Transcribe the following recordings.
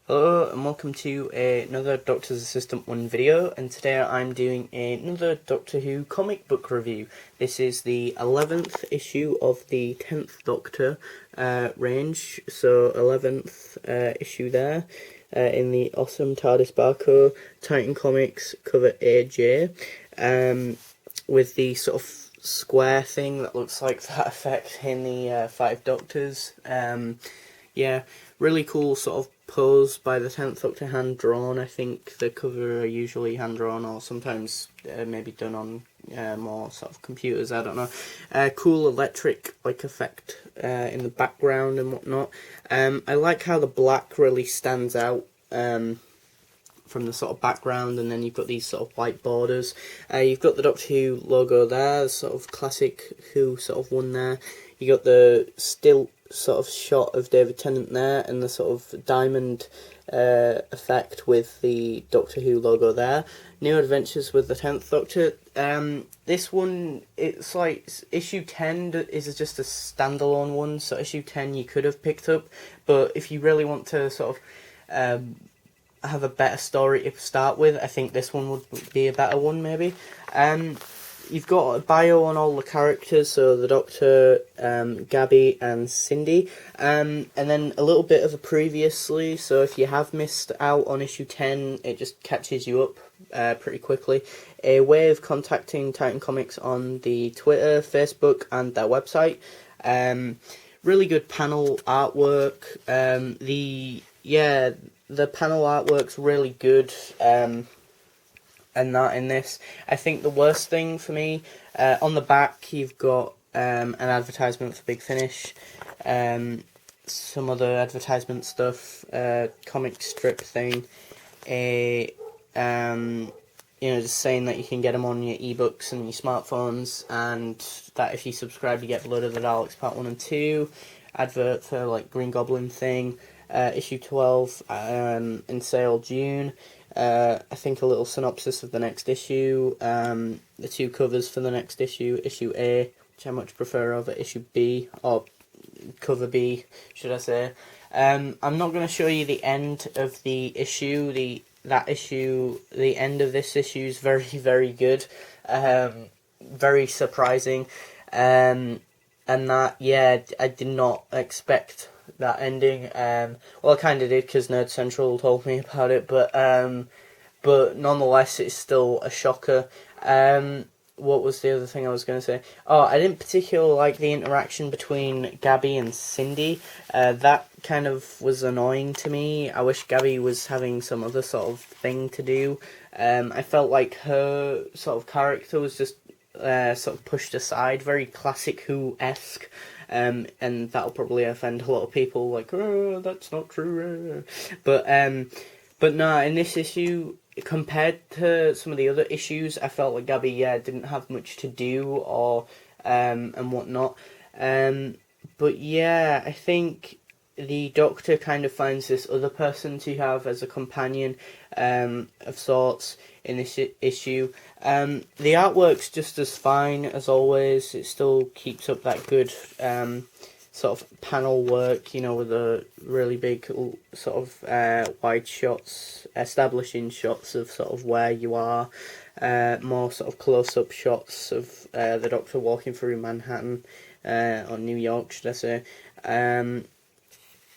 Hello and welcome to another Doctor's Assistant 1 video, and today I'm doing another Doctor Who comic book review. This is the 11th issue of the 10th Doctor range, so 11th issue there in the awesome TARDIS Barco Titan Comics cover AJ, with the sort of square thing that looks like that effect in the Five Doctors. Yeah, really cool sort of pose by the 10th Doctor, hand drawn. I think the cover are usually hand drawn or sometimes maybe done on more sort of computers, I don't know. Cool electric like effect in the background and whatnot. I like how the black really stands out from the sort of background, and then you've got these sort of white borders. You've got the Doctor Who logo there, sort of classic Who sort of one there. You got the still sort of shot of David Tennant there, and the sort of diamond effect with the Doctor Who logo there. New Adventures with the 10th Doctor. This one, it's like issue 10 is just a standalone one, so issue 10 you could have picked up, but if you really want to sort of have a better story to start with, I think this one would be a better one maybe. You've got a bio on all the characters, so the Doctor, Gabby and Cindy, and then a little bit of a previously, so if you have missed out on issue 10, it just catches you up pretty quickly. A way of contacting Titan Comics on the Twitter, Facebook and their website. Really good panel artwork. The panel artwork's really good. And that in this, I think the worst thing for me, on the back you've got an advertisement for Big Finish, some other advertisement stuff, comic strip thing, just saying that you can get them on your ebooks and your smartphones, and that if you subscribe you get Blood of the Daleks Part 1 and 2, advert for like Green Goblin thing, issue 12 in sale June. I think a little synopsis of the next issue, the two covers for the next issue, issue A, which I much prefer over issue B, or cover B, should I say. I'm not going to show you the end of the issue. The end of this issue is very, very good, very surprising, and that, yeah, I did not expect that ending. Well, I kind of did because Nerd Central told me about it, but nonetheless, it's still a shocker. What was the other thing I was going to say? Oh, I didn't particularly like the interaction between Gabby and Cindy. That kind of was annoying to me. I wish Gabby was having some other sort of thing to do. I felt like her sort of character was just sort of pushed aside, very classic Who-esque. And that'll probably offend a lot of people, like, oh, that's not true. But no, in this issue, compared to some of the other issues, I felt like Gabby, didn't have much to do, or and whatnot. But yeah, I think the Doctor kind of finds this other person to have as a companion, of sorts, in this issue. The artwork's just as fine as always. It still keeps up that good sort of panel work, with a really big sort of wide shots, establishing shots of sort of where you are, more sort of close-up shots of the Doctor walking through Manhattan, or New York, should I say.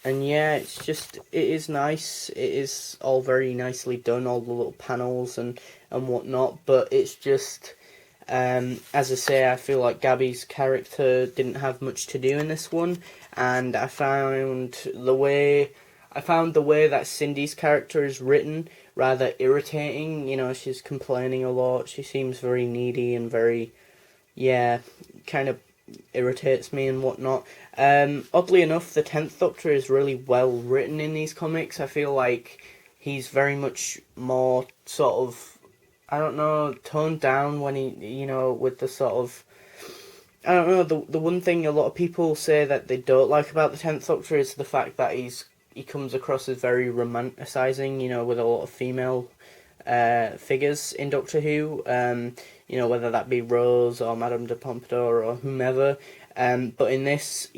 And yeah, it is nice. It is all very nicely done, all the little panels and whatnot, but it's just, as I say, I feel like Gabby's character didn't have much to do in this one, and I found the way that Cindy's character is written rather irritating. She's complaining a lot, she seems very needy and very, kind of irritates me and whatnot. Oddly enough, the 10th Doctor is really well written in these comics. I feel like he's very much more sort of, I don't know, toned down when he, with the sort of, I don't know, the one thing a lot of people say that they don't like about the 10th Doctor is the fact that he comes across as very romanticising, with a lot of female figures in Doctor Who, whether that be Rose or Madame de Pompadour or whomever. But in this,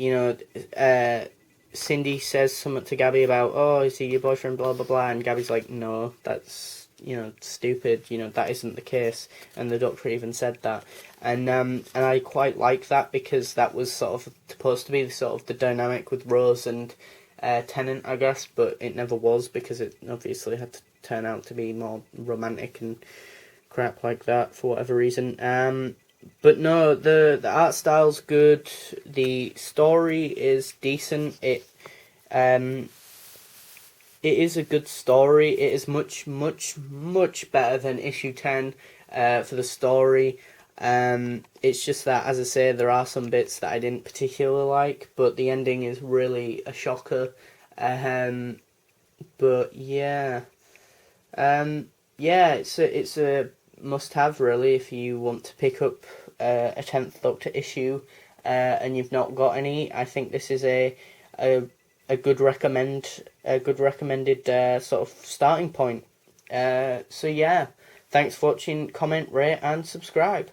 Cindy says something to Gabby about, oh, is he your boyfriend, blah blah blah, and Gabby's like, no, that's, you know, stupid, you know, that isn't the case, and the Doctor even said that, and I quite like that, because that was sort of supposed to be sort of the dynamic with Rose and Tennant, I guess, but it never was, because it obviously had to turn out to be more romantic and crap like that for whatever reason. But no, the art style's good. The story is decent. It is a good story. It is much better than issue 10 for the story. It's just that, as I say, there are some bits that I didn't particularly like, but the ending is really a shocker. But yeah, yeah, it's a must-have really if you want to pick up a 10th Doctor issue and you've not got any. I think this is a good recommended sort of starting point. So yeah, thanks for watching. Comment, rate, and subscribe.